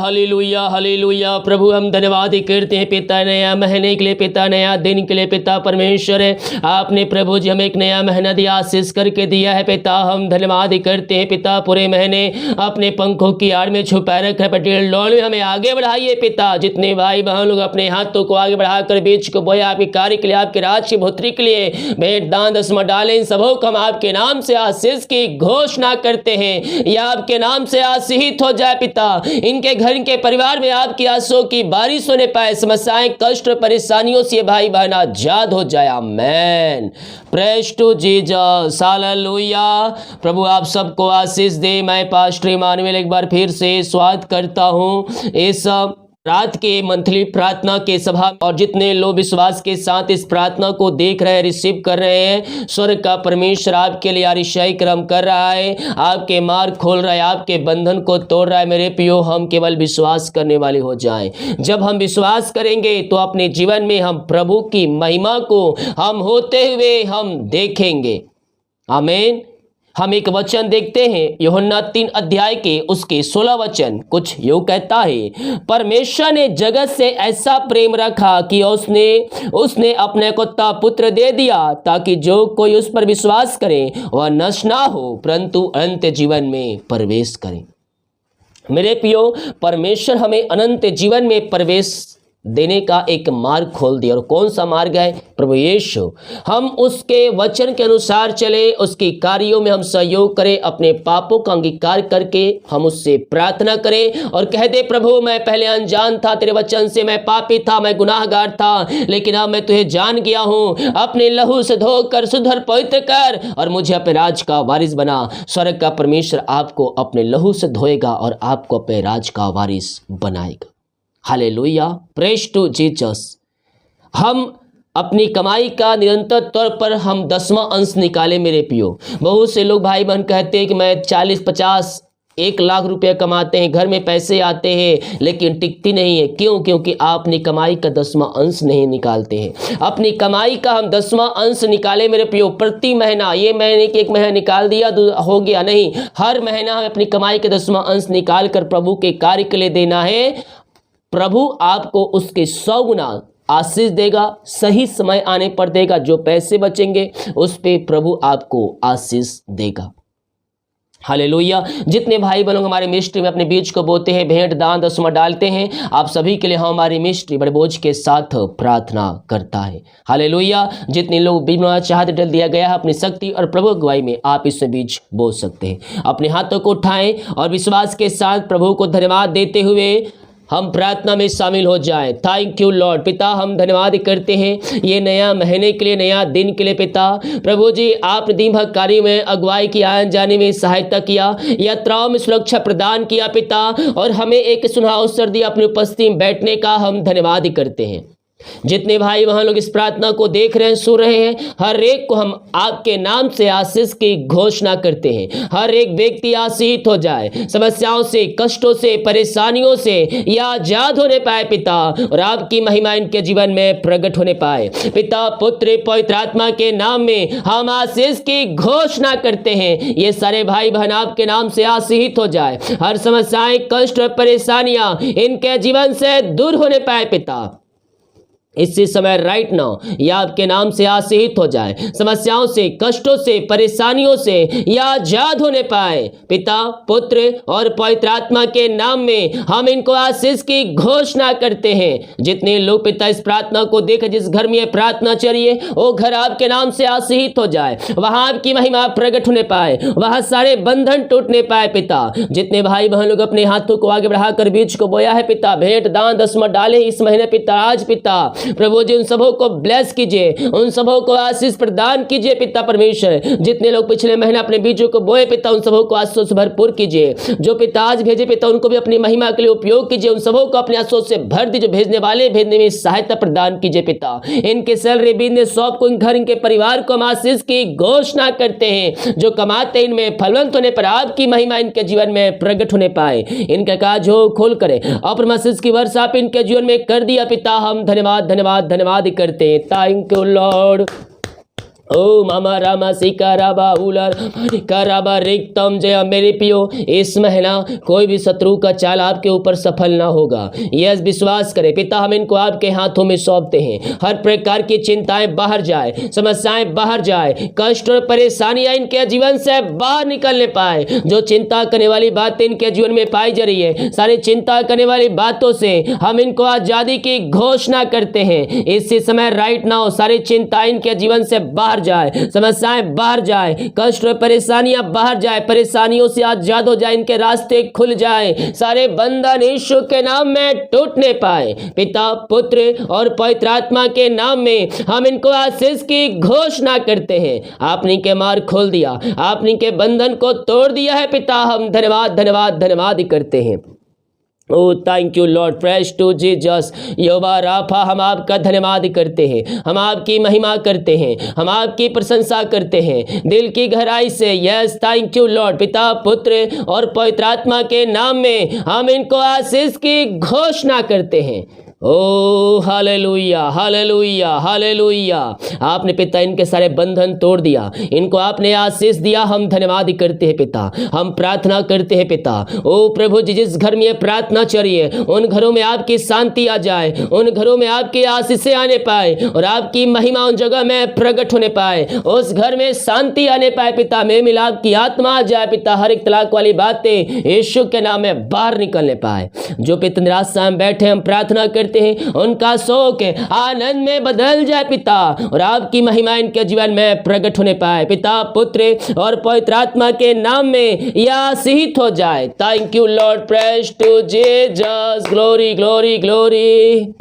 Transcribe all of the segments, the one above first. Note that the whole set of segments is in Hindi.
Hallelujah hallelujah. प्रभु हम धन्यवाद करते हैं पिता, नया महीने के लिए पिता, नया दिन के लिए पिता परमेश्वर है। आपने प्रभु जी हमें एक नया महीना दिया, आशीष करके दिया है पिता। हम धन्यवाद करते हैं पिता, पूरे महीने अपने पंखों की आड़ में छुपा रखा पटेल लॉर्ड में हमें आगे बढ़ाइए पिता। जितने भाई बहन लोग अपने हाथों को आगे बढ़ाकर बीच को बोया आपके कार्य के लिए, आपके राज की भुतरी के लिए भेंट दान दसमा डालें, इन सबों को हम आपके नाम से आशीष की घोषणा करते हैं। यह आपके नाम से आशीषित हो जाए पिता। इनके घर के परिवार में आपकी आंसुओं की बारिश होने पाए, समस्याएं कष्ट परेशानियों से भाई बहन आजाद हो जाए। Amen. Praise to Jesus. Hallelujah. प्रभु आप सबको आशीष दे। मैं पास्टर इमानुएल एक बार फिर से स्वागत करता हूं इस रात के मंथली प्रार्थना के सभा, और जितने लोग विश्वास के साथ इस प्रार्थना को देख रहे हैं, रिसीव कर रहे हैं, स्वर्ग का परमेश्वर आपके लिए अतिशय कर्म कर रहा है, आपके मार्ग खोल रहा है, आपके बंधन को तोड़ रहा है। मेरे प्रियो, हम केवल विश्वास करने वाले हो जाएं। जब हम विश्वास करेंगे तो अपने जीवन में हम प्रभु की महिमा को हम होते हुए हम देखेंगे। आमीन। हम एक वचन देखते हैं, यूहन्ना 3 अध्याय के उसके 16 वचन कुछ यूं कहता है, परमेश्वर ने जगत से ऐसा प्रेम रखा कि उसने अपने कुत्ता पुत्र दे दिया, ताकि जो कोई उस पर विश्वास करे वह नष्ट ना हो परंतु अनंत जीवन में प्रवेश करे। मेरे प्रियो, परमेश्वर हमें अनंत जीवन में प्रवेश देने का एक मार्ग खोल दिया। और कौन सा मार्ग है? प्रभु यीशु। हम उसके वचन के अनुसार चले, उसकी कार्यों में हम सहयोग करें, अपने पापों का अंगीकार करके हम उससे प्रार्थना करें और कह दे, प्रभु मैं पहले अनजान था, तेरे वचन से मैं पापी था, मैं गुनाहगार था, लेकिन अब मैं तुझे जान गया हूं। अपने लहू से धोकर सुधर पवित्र कर और मुझे अपने राज का वारिस बना। स्वर्ग का परमेश्वर आपको अपने लहू से धोएगा और आपको अपने राज का वारिस बनाएगा। हालेलुया। Praise to Jesus. हम अपनी कमाई का निरंतर तौर पर हम 10वां अंश निकालें। मेरे प्रियो, बहुत से लोग भाई बहन कहते हैं कि मैं 40, 50, 1 लाख रुपए कमाते हैं, घर में पैसे आते हैं, लेकिन टिकती नहीं है। क्यों? क्योंकि आप अपनी कमाई का 10वां अंश नहीं निकालते हैं। अपनी कमाई का हम 10वां अंश निकालें मेरे प्रियो। प्रति महीना, ये महीने के 1 महीना निकाल दिया हो गया, नहीं, हर महीना हमें अपनी कमाई का 10वां अंश निकाल कर प्रभु के कार्य के लिए देना है। प्रभु आपको उसके 100 गुना आशीष देगा, सही समय आने पर देगा। जो पैसे बचेंगे उस पे प्रभु आपको आशीष देगा। हालेलुया। जितने भाई बहनों हमारे मिनिस्ट्री में अपने बीज को बोते हैं, भेंट दान दसवां डालते हैं, आप सभी के लिए हमारी मिनिस्ट्री बड़े बोझ के साथ प्रार्थना करता है। हालेलुया। जितने लोग बीज बनाना चाहते डल दिया गया है, अपनी शक्ति और प्रभु अगुवाई में आप इसमें बीज बो सकते हैं। अपने हाथों को उठाएं और विश्वास के साथ प्रभु को धन्यवाद देते हुए हम प्रार्थना में शामिल हो जाएं। Thank you Lord. पिता, हम धन्यवाद करते हैं ये नया महीने के लिए, नया दिन के लिए। पिता प्रभु जी, आपने दिन भर कार्य में अगुवाई की, आने जाने में सहायता किया, यात्राओं में सुरक्षा प्रदान किया पिता, और हमें एक सुनहरा अवसर दिया अपनी उपस्थिति में बैठने का। हम धन्यवाद करते हैं। जितने भाई वहां लोग इस प्रार्थना को देख रहे हैं, सुन रहे हैं, हर एक को हम आपके नाम से आशीष की घोषणा करते हैं। हर एक व्यक्ति आशीषित हो जाए, समस्याओं से, कष्टों से, परेशानियों से या आजाद होने पाए पिता, और आपकी महिमा इनके जीवन में प्रकट होने पाए पिता। पुत्र पवित्र आत्मा के नाम में हम आशीष की घोषणा करते हैं। ये सारे भाई बहन आपके नाम से आशीषित हो जाए। हर समस्याएं, कष्ट और परेशानियां इनके जीवन से दूर होने पाए पिता। इसी समय राइट नाउ या आपके नाम से आशीषित हो जाए, समस्याओं से, कष्टों से, परेशानियों से या आजाद होने पाए पिता, पुत्र और पवित्र आत्मा के नाम में हम इनको आशीष की घोषणा करते हैं। जितने लोग पिता इस प्रार्थना को देख, जिस घर में ये प्रार्थना चलिए, वो घर आपके नाम से आशीषित हो जाए, वहां आपकी महिमा प्रकट होने पाए, वहां सारे बंधन टूटने पाए पिता। जितने भाई बहन लोग अपने हाथों को आगे बढ़ाकर बीज को बोया है पिता, भेंट दान दसवां डाले इस महीने पिता, आज पिता प्रभु जी उन सबों को ब्लेस कीजिए, उन सबों को आशीष प्रदान कीजिए पिता परमेश्वर। जितने लोग पिछले महीने अपने बीजों को बोए पिता, उन सबों को आशीष से भरपूर कीजिए। जो पिता आज भेजे पिता, उनको भी अपनी महिमा के लिए उपयोग कीजिए। उन सबों को अपने आशीष से भर दीजिए। भेजने वाले भेजने में सहायता प्रदान कीजिए पिता। इनके सैलरी, बिजनेस, शॉप को, घर, इनके परिवार को हम आशीष की घोषणा करते हैं। जो कमाते इनमें फलवंत होने पर आपकी महिमा इनके जीवन में प्रकट होने पाए। इनका काज हो खोल करे, अपने आशीष की वर्षा आप इनके जीवन में कर दिया पिता। हम धन्यवाद धन्यवाद धन्यवाद करते हैं। Thank you Lord. ओ मामा रामा सिका राबा उलर कराबा रिक्तम जय। मेरे पियो, इस महीना कोई भी शत्रु का चाल आपके ऊपर सफल ना होगा, यह विश्वास करें पिता। हम इनको आपके हाथों में सौंपते हैं। हर प्रकार की चिंताएं बाहर जाए, समस्याएं बाहर जाए, कष्ट और परेशानियां इनके जीवन से बाहर निकलने पाए। जो चिंता करने वाली बातें इनके जीवन में पाई जा रही है, सारी चिंता करने वाली बातों से हम इनको आजादी की घोषणा करते हैं। इसी समय राइट नाउ सारी चिंता इनके जीवन से बाहर जाए, समस्याएं बाहर जाए, कष्ट और परेशानियां बाहर जाए, परेशानियों से आजाद हो जाए, इनके रास्ते खुल जाए, सारे बंधन यीशु के नाम में टूटने पाए। पिता, पुत्र और पवित्र आत्मा के नाम में हम इनको आशीष की घोषणा करते हैं। आपने के मार्ग खोल दिया, आपने के बंधन को तोड़ दिया है पिता। हम धन्यवाद धन्यवाद धन्यवाद करते हैं। ओ thank you Lord, praise to Jesus. यहोवा राफा, हम आपका धन्यवाद करते हैं, हम आपकी महिमा करते हैं, हम आपकी प्रशंसा करते हैं दिल की गहराई से। Yes, thank you Lord. पिता, पुत्र और पवित्र आत्मा के नाम में हम इनको आशीष की घोषणा करते हैं। ओ हालेलुया हालेलुया हालेलुया। आपने पिता इनके सारे बंधन तोड़ दिया, इनको आपने आशीष दिया। हम धन्यवाद करते हैं पिता, हम प्रार्थना करते हैं पिता। ओ प्रभु जी, जिस घर में ये प्रार्थना चलिए उन घरों में आपकी शांति आ जाए, उन घरों में आपकी आशीषें आने पाए और आपकी महिमा उन जगह में प्रकट होने पाए, उस घर में शांति आने पाए पिता। में मिलाप की आत्मा आ जाए पिता। हर एक तलाक वाली बातें यीशु के नाम में बाहर निकलने पाए। जो पिता निराशा में बैठे, हम प्रार्थना करते हैं उनका शोक आनंद में बदल जाए पिता, और आपकी महिमा इनके जीवन में प्रकट होने पाए पिता, पुत्र और पवित्र आत्मा के नाम में यह आशीषित हो जाए। Thank you Lord, praise to Jesus, glory glory glory.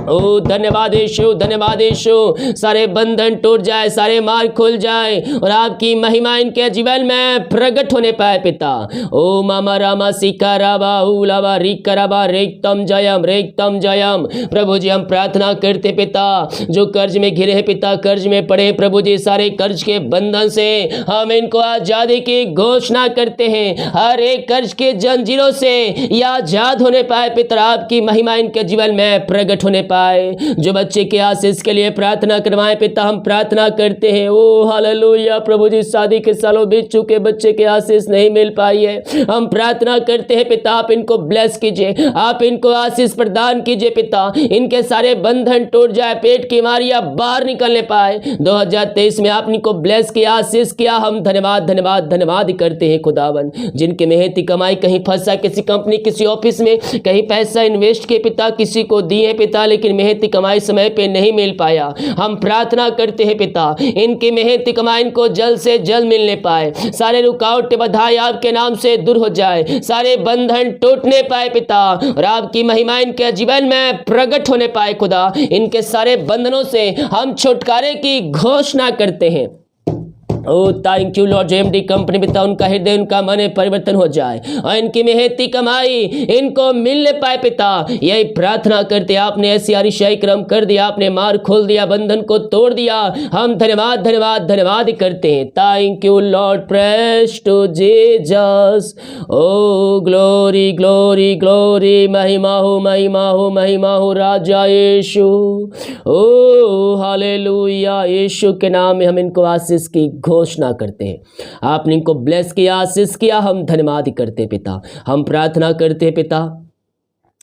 ओ धन्यवाद यीशु, धन्यवाद यीशु। सारे बंधन टूट जाए, सारे मार्ग खुल जाए और आपकी महिमा इनके जीवन में प्रकट होने पाए पिता। ओ मामा रामा सिका राबा उलावा रिकराबा रेक्तम जयम रेक्तम जयम। प्रभु जी, हम प्रार्थना करते पिता, जो कर्ज में घिरे हैं पिता, कर्ज में पड़े प्रभु जी, सारे कर्ज के बंधन से हम इनको आजादी की घोषणा करते हैं। हर एक कर्ज के जंजीरों से यह आजाद होने पाए पिता, आपकी महिमा इनके जीवन में प्रकट होने पाए। जो बच्चे के आशीष के लिए प्रार्थना करवाएं पिता, हम प्रार्थना करते हैं। ओ हालेलुया प्रभु जी, शादी के सालों बीत चुके, बच्चे के आशीष नहीं मिल पाई है, हम प्रार्थना करते हैं पिता, आप इनको ब्लेस कीजिए, आप इनको आशीष प्रदान कीजिए पिता। इनके सारे बंधन टूट जाए, पेट की बीमारियां बाहर निकलने पाए। 2023 में आपने को ब्लेस किया, आशीष किया। हम धन्यवाद धन्यवाद धन्यवाद करते हैं खुदावन। जिनके मेहनती कमाई कहीं फंसा, किसी कंपनी किसी ऑफिस में कहीं पैसा इन्वेस्ट किए पिता, किसी को दिए पिता, लेकिन मेहनती कमाई समय पे नहीं मिल पाया। हम प्रार्थना करते हैं पिता, इनकी मेहनती कमाई इनको जल्द से जल्द मिलने पाए। सारे रुकावटें बधाई आपके नाम से दूर हो जाए, सारे बंधन टूटने पाए पिता, और आपकी महिमा इनके जीवन में प्रकट होने पाए खुदा। इनके सारे बंधनों से हम छुटकारे की घोषणा करते हैं। ओ thank you Lord. JMD company पिता, उनका हृदय उनका मन परिवर्तन हो जाए और इनकी मेहनती कमाई इनको मिलने पाए पिता। यही प्रार्थना करते, आपने ऐसी आरिशाई क्रम कर दिया, आपने मार्ग खोल दिया, बंधन को तोड़ दिया। हम धन्यवाद धन्यवाद धन्यवाद करते हैं। Thank you Lord, praise to Jesus. Oh glory glory glory, महिमा हो महिमा हो महिमा हो राजा यीशु। ओ हालेलुया, यीशु के नाम में हम इनको आशीष की घोषणा करते हैं। आपने इनको ब्लेस किया, आशीष किया। हम धन्यवाद करते पिता। हम प्रार्थना करते पिता,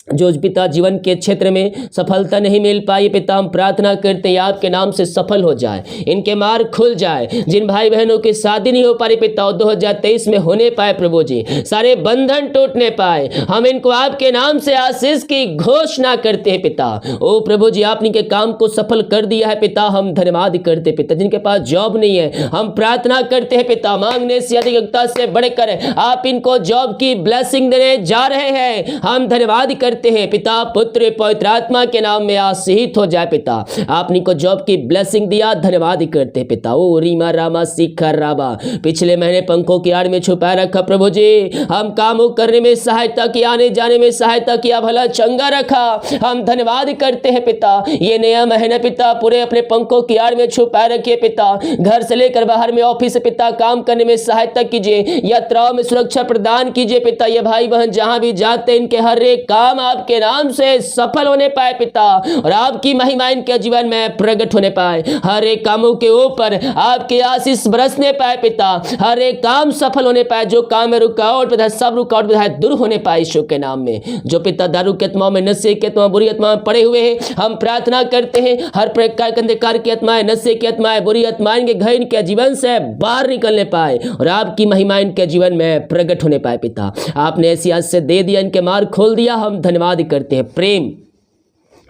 जो पिता जीवन के क्षेत्र में सफलता नहीं मिल पाई पिता, हम प्रार्थना करते हैं आपके नाम से सफल हो जाए, इनके मार्ग खुल जाए। जिन भाई बहनों की शादी नहीं हो पा रही पिता, 2023 में होने पाए प्रभु जी, सारे बंधन टूटने पाए। हम इनको आपके नाम से आशीष की घोषणा करते हैं पिता। ओ प्रभु जी, आपने के काम को सफल कर दिया है पिता, हम धन्यवाद करते पिता। जिनके पास जॉब नहीं है, हम प्रार्थना करते हैं पिता, मांगने से अधिकता से बढ़कर आप इनको जॉब की ब्लेसिंग देने जा रहे हैं। हम धन्यवाद करते हैं पिता, पुत्र पवित्र आत्मा के नाम में आशीषित हो जाए पिता। आपने को जॉब की ब्लेसिंग दिया, धन्यवाद करते हैं पिता। ओ रीमा रामा शिखर राबा, पिछले महीने पंखों की आड़ में छुपाए रखा प्रभु जी, हम कामों करने में सहायता की, आने जाने में सहायता किया, भला चंगा रखा। हम धन्यवाद करते हैं पिता। ये नया महीना पिता पूरे अपने पंखों की आड़ में छुपाए रखिए पिता। घर से लेकर बाहर में ऑफिस से पिता काम करने में सहायता कीजिए, यात्राओं में सुरक्षा प्रदान कीजिए पिता। ये भाई बहन जहां भी जाते हैं, इनके हर एक काम आपके नाम से सफल होने पाए पिता, और आपकी महिमा इनके जीवन में प्रकट होने पाए। हर एक कामों के ऊपर आपके आशीष बरसने पाए पिता, हर एक काम सफल होने पाए। जो काम में रुकावट पिता, सब रुकावट पिता दूर होने पाए यीशु के नाम में। जो पिता दारू के आत्माओं में, नशे के आत्मा, बुरी आत्मा में पड़े हुए हैं, हम प्रार्थना करते हैं हर प्रकार के अंधकार की आत्माएं, नशे की आत्माएं, बुरी आत्माएं इनके घर, इनके जीवन से बाहर निकलने पाए और आपकी महिमा इनके जीवन में प्रकट होने पाए पिता। आपने ऐसी आज से दे दिया, इनके मार्ग खोल दिया, हम धन्यवाद करते हैं।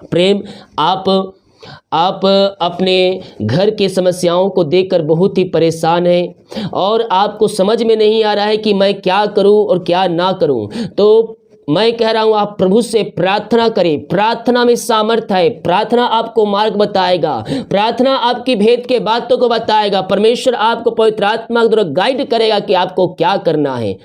प्रेम आप अपने घर की समस्याओं को देखकर बहुत ही परेशान हैं और आपको समझ में नहीं आ रहा है कि मैं क्या करूं और क्या ना करूं। तो मैं कह रहा हूं आप प्रभु से प्रार्थना करें। प्रार्थना में सामर्थ्य है। प्रार्थना आपको मार्ग बताएगा, प्रार्थना आपकी भेद के बातों को बताएगा। परमेश्वर आपको पवित्र आत्मा के द्वारा गाइड करेगा कि आपको क्या करना है।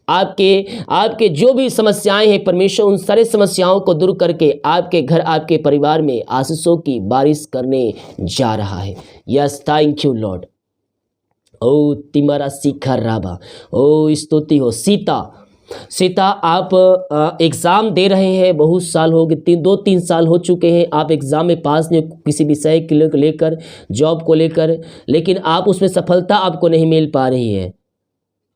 आपके जो भी समस्याएं हैं, परमेश्वर उन सारी समस्याओं को दूर करके आपके घर, आपके परिवार में आशीषों की बारिश करने जा रहा है। Yes, thank you Lord. ओ तिमारा सीखा राबा, ओ स्तुति हो। सीता आप एग्ज़ाम दे रहे हैं, बहुत साल हो गए, 2-3 साल हो चुके हैं। आप एग्ज़ाम में पास नहीं, किसी विषय को लेकर, जॉब को लेकर, लेकिन आप उसमें सफलता आपको नहीं मिल पा रही है।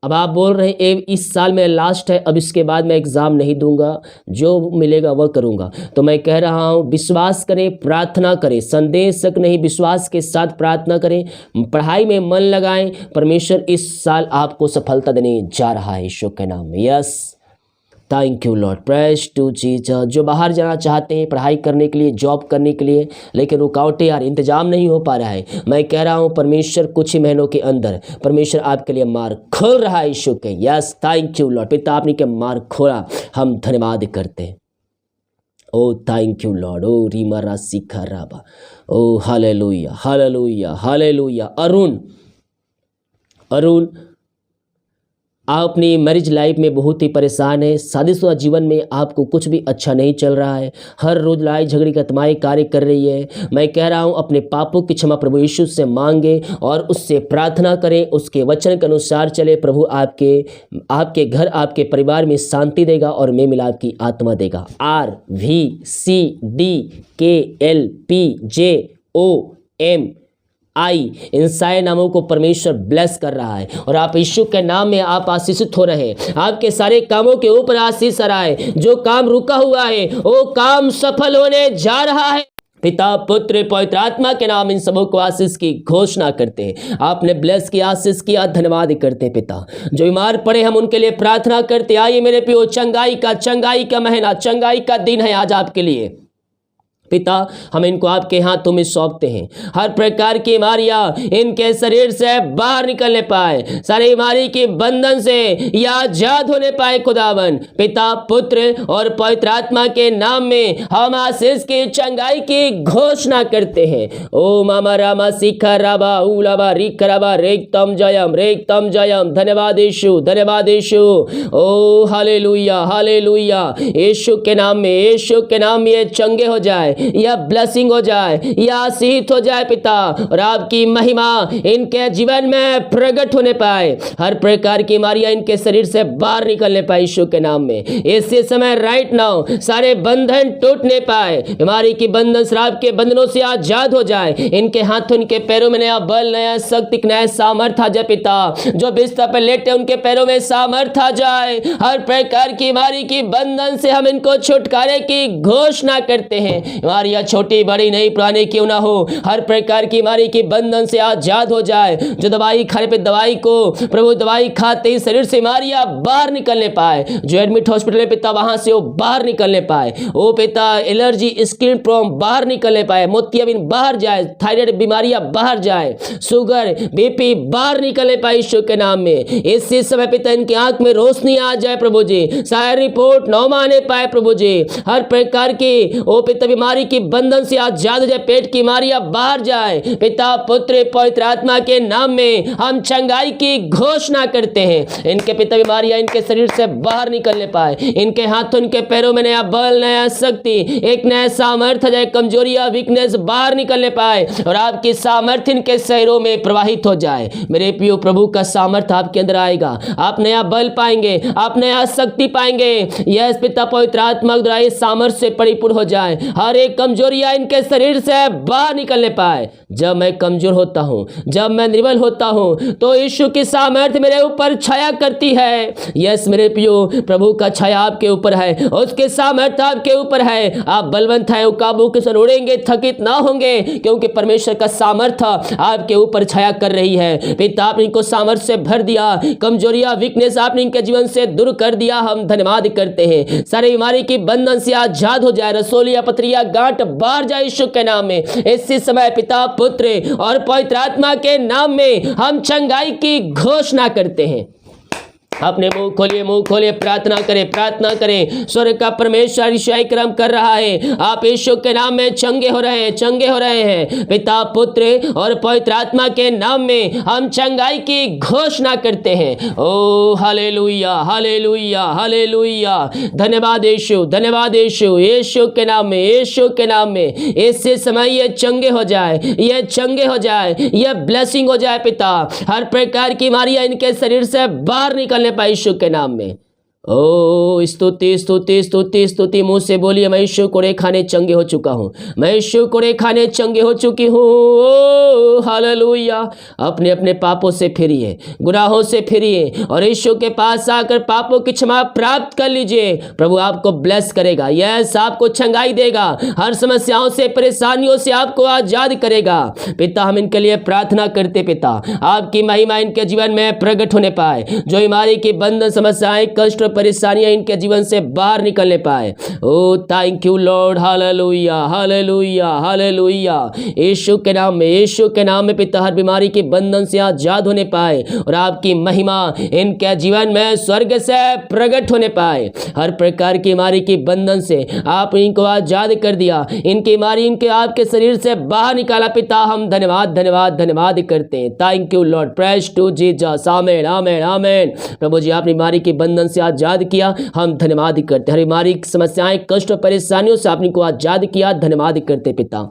अब आप बोल रहे हैं इस साल में लास्ट है, अब इसके बाद मैं एग्ज़ाम नहीं दूंगा, जो मिलेगा वह करूंगा। तो मैं कह रहा हूं विश्वास करें, प्रार्थना करें, संदेह शक नहीं, विश्वास के साथ प्रार्थना करें, पढ़ाई में मन लगाएं। परमेश्वर इस साल आपको सफलता देने जा रहा है यीशु के नाम में। Yes, thank you Lord, praise to Jesus. जो बाहर जाना चाहते हैं पढ़ाई करने के लिए, जॉब करने के लिए, लेकिन रुकावटें यार इंतजाम नहीं हो पा रहा है, मैं कह रहा हूं परमेश्वर कुछ ही महीनों के अंदर परमेश्वर आपके लिए मार्ग खोल रहा है यीशु के। Yes, thank you Lord. पिता आपने के मार्ग खोला, हम धन्यवाद करते हैं। ओ थैंक यू लॉर्ड। ओ रीमा राशि खराबा, ओ हालेलुया हालेलुया हालेलुया। अरुण आप अपनी मैरिज लाइफ में बहुत ही परेशान है। शादीशुदा जीवन में आपको कुछ भी अच्छा नहीं चल रहा है। हर रोज लड़ाई झगड़े की आत्माएं कार्य कर रही है। मैं कह रहा हूं अपने पापों की क्षमा प्रभु यीशु से मांगे और उससे प्रार्थना करें, उसके वचन के अनुसार चले। प्रभु आपके घर, आपके परिवार में शांति देगा और मेल मिलाप की आत्मा देगा। RVCDKLPJOM इन सारे नामों को परमेश्वर ब्लेस कर रहा है और आप यीशु के नाम में आप आशीषित हो रहे हैं। आपके सारे कामों के ऊपर आशीष आ रहा है। जो काम रुका हुआ है वो काम सफल होने जा रहा है। पिता, पुत्र, पवित्र आत्मा के नाम इन सबों को आशीष की घोषणा करते हैं। आपने ब्लेस की, आशीष किया, धन्यवाद करते हैं पिता। जो बीमार पड़े हम उनके लिए प्रार्थना करते। आइए मेरे प्रियो, चंगाई का महीना, चंगाई का दिन है आज आपके लिए। पिता, हम इनको आपके हाथों में सौंपते हैं। हर प्रकार की बीमारियां इनके शरीर से बाहर निकलने पाए, सारी बीमारी के बंधन से या आजाद होने पाए खुदावन। पिता, पुत्र और पवित्र आत्मा के नाम में हम आशीष की, चंगाई की घोषणा करते हैं। ओ मामा रामा सीखा राबा उलाबा रिकराबा रेक्तम जयम। धन्यवाद यीशु, धन्यवाद यीशु। ओ हालेलुया हालेलुया। यीशु के नाम में, यीशु के नाम में ये चंगे हो जाए, या ब्लेसिंग हो जाए, या आशीष हो जाए पिता, और आपकी महिमा इनके जीवन में प्रकट होने पाए। हर प्रकार की बीमारियां इनके शरीर से बाहर निकलने पाए यीशु के नाम में। इसी समय राइट नाउ सारे बंधन टूटने पाए, बीमारी की बंधन, शराब के बंधनों से आजाद हो जाए। इनके हाथों, इनके पैरों में नया बल, नया शक्ति, नया सामर्थ्य आ जाए पिता। जो बिस्तर पर लेटे उनके पैरों में सामर्थ्य आ जाए। हर प्रकार की बीमारी की बंधन से हम इनको छुटकारे की घोषणा करते हैं। बीमारियां छोटी बड़ी नहीं पुरानी क्यों ना हो, हर प्रकार की बीमारी के बंधन से आजाद हो जाए। जो दवाई खाने पे, दवाई को प्रभु दवाई खाते ही शरीर से बीमारियां बाहर निकलने पाए। जो एडमिट हॉस्पिटल में पिता, वहां से वो बाहर निकलने पाए। ओ पिता, एलर्जी, स्किन प्रॉब्लम बाहर निकलने पाए, मोतियाबिंद बाहर जाए, थायराइड बीमारियां बाहर जाए, शुगर, बीपी बाहर निकलने पाए यीशु के नाम में। इसी समय पिता इनकी आंख में रोशनी आ जाए प्रभु जी, सारी रिपोर्ट नॉर्मल आने पाए प्रभु जी। हर प्रकार की ओ पिता बीमारी बीमारी की बंधन से आजाद हो जाए, पेट की बीमारियां बाहर जाए। पिता पुत्र पवित्र आत्मा के नाम में हम चंगाई की घोषणा करते हैं। इनके पिता बीमारियां इनके शरीर से बाहर निकलने पाए, इनके हाथों इनके पैरों में नया बल, नया शक्ति, एक नया सामर्थ्य जाए, कमजोरियां वीकनेस बाहर निकलने पाए और आपकी सामर्थ्य इनके शरीरों में प्रवाहित हो जाए। मेरे प्रियो, प्रभु का सामर्थ्य आपके अंदर आएगा, आप नया बल पाएंगे, आप नया शक्ति पाएंगे। यस पिता, पवित्र आत्मा द्वारा इस सामर्थ्य से परिपूर्ण हो जाए, हर एक कमजोरियां इनके शरीर से बाहर निकलने पाए। जब मैं कमजोर होता हूं, जब मैं निर्बल होता हूं, तो यीशु की सामर्थ्य मेरे ऊपर छाया करती है। यस मेरे प्रियो, प्रभु का छाया आपके ऊपर है, उसके सामर्थ्य आपके ऊपर है। आप बलवंत हैं, काबू के संग उड़ेंगे, थकित ना होंगे, क्योंकि परमेश्वर का सामर्थ्य आपके ऊपर छाया कर रही है। पिता, आपने इनको सामर्थ्य से भर दिया, कमजोरियां वीकनेस आपने इनके जीवन से दूर कर दिया। हम धन्यवाद करते हैं। सारी बीमारी की बंधन से आजाद हो जाए, रसोलिया पथरिया गांठ बाहर जाए यीशु के नाम में। इसी समय पिता पुत्र और पवित्र आत्मा के नाम में हम चंगाई की घोषणा करते हैं। अपने मुंह खोलिए, प्रार्थना करें। स्वर्ग का परमेश्वर ईशाई क्रम कर रहा है, आप यीशु के नाम में चंगे हो रहे हैं। पिता पुत्र और पवित्र आत्मा के नाम में हम चंगाई की घोषणा करते हैं। ओ हालेलुया, हालेलुया, हालेलुया। धन्यवाद यीशु, यीशु के नाम में इससे समय ये चंगे हो जाए, ये ब्लेसिंग हो जाए। पिता, हर प्रकार की बीमारियां इनके शरीर से बाहर निकलने पाए यीशु के नाम में। ओ स्तुति स्तुति स्तुति स्तुति। मुंह से बोलिए, मैं यीशु कोड़े खाने चंगे हो चुका हूँ, मैं यीशु कोड़े खाने चंगे हो चुकी हूँ। ओ हालेलुया। अपने अपने पापों से फिरिए, गुनाहों से फिरिए और यीशु के पास आकर पापों की क्षमा प्राप्त कर लीजिए। प्रभु आपको ब्लेस करेगा, यस आपको चंगाई देगा, हर समस्याओं से परेशानियों से आपको आजाद करेगा। पिता, हम इनके लिए प्रार्थना करते, पिता आपकी महिमा इनके जीवन में प्रकट होने पाए, जो बीमारी की बंधन, समस्याएं, कष्ट, परेशानियां इनके जीवन से बाहर निकलने पाए। ओ thank you Lord, hallelujah, hallelujah, hallelujah. यीशु के नाम में पिता, हर बीमारी के बंधन से आजाद होने पाए और आपकी महिमा इनके जीवन में स्वर्ग से प्रकट होने पाए। हर प्रकार की बीमारी के बंधन से आप इनको आजाद कर दिया, इनकी बीमारी इनके आपके शरीर से बाहर निकाला। पिता, हम धन्यवाद करते हैं। Thank you Lord, praise to Jesus. Amen, amen, amen. प्रभु जी, आपने बीमारी के बंधन से आजाद किया, हम धन्यवाद करते। हर बीमारी, समस्याएं, कष्ट और परेशानियों से आपने को आजाद किया, धन्यवाद करते पिता।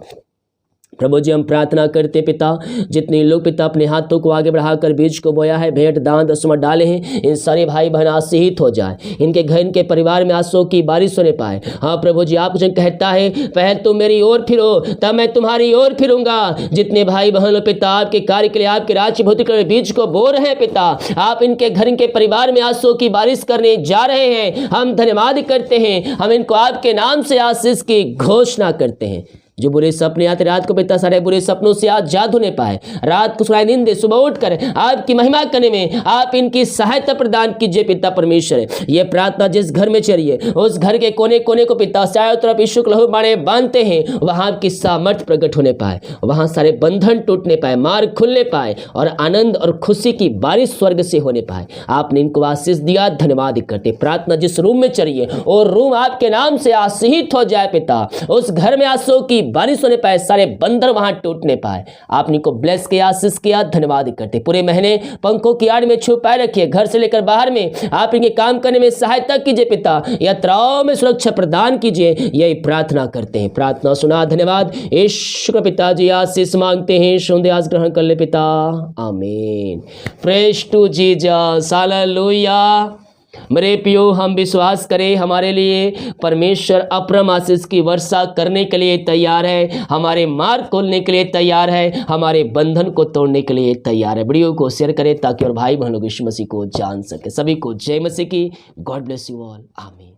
प्रभु जी, हम प्रार्थना करते पिता, जितने लोग पिता अपने हाथों को आगे बढ़ाकर बीज को बोया है, भेंट दान दशमा डाले हैं, इन सारे भाई बहन आशीषित हो जाए, इनके घर इनके परिवार में आंसुओं की बारिश होने पाए। हाँ प्रभु जी, आप जो कहता है, पहले तुम मेरी ओर फिरो तब मैं तुम्हारी ओर फिरूंगा। जितने भाई बहन पिता आपके कार्य के लिए, आपके राज्य भौतिक बीज को बो रहे हैं पिता, आप इनके घर इनके परिवार में आंसुओं की बारिश करने जा रहे हैं। हम धन्यवाद करते हैं, हम इनको आपके नाम से आशीष की घोषणा करते हैं। जो बुरे सपने आते रात को पिता, सारे बुरे सपनों से आजाद होने पाए, रात को सुनाई नींद दे, सुबह उठकर आपकी महिमा करने में आप इनकी सहायता प्रदान कीजिए पिता परमेश्वर। ये प्रार्थना जिस घर में चलिए, उस घर के कोने कोने को पिता चारों तरफ यीशु के लहू बाणे बांधते हैं, वहां आपकी सामर्थ्य प्रकट होने पाए, वहां सारे बंधन टूटने पाए, मार्ग खुलने पाए और आनंद और खुशी की बारिश स्वर्ग से होने पाए। आपने इनको आशीष दिया, धन्यवाद करते। प्रार्थना जिस रूम में चलिए और रूम आपके नाम से आशीषित हो जाए पिता, उस घर में आंसुओं की बारिश होने पाए, सारे बंधन वहां टूटने पाए। आपने को ब्लेस किया, आशीष किया, धन्यवाद करते। पूरे महीने पंखों की आड़ में छुपाए रखिए, घर से लेकर बाहर में आप इनके काम करने में सहायता कीजिए पिता, यात्राओं में सुरक्षा प्रदान कीजिए, यही प्रार्थना करते हैं। प्रार्थना सुना, धन्यवाद। ईश्वर पिताजी आशीष मांगते हैं, सुंदे आज ग्रहण कर ले पिता, आमीन। Praise to Jesus, hallelujah. मेरे प्रियो, हम विश्वास करें, हमारे लिए परमेश्वर अपरम आशीष की वर्षा करने के लिए तैयार है, हमारे मार्ग खोलने के लिए तैयार है, हमारे बंधन को तोड़ने के लिए तैयार है। वीडियो को शेयर करें ताकि और भाई बहनों यीशु मसीह को जान सके। सभी को जय मसीह की। गॉड ब्लेस यू ऑल, आमीन।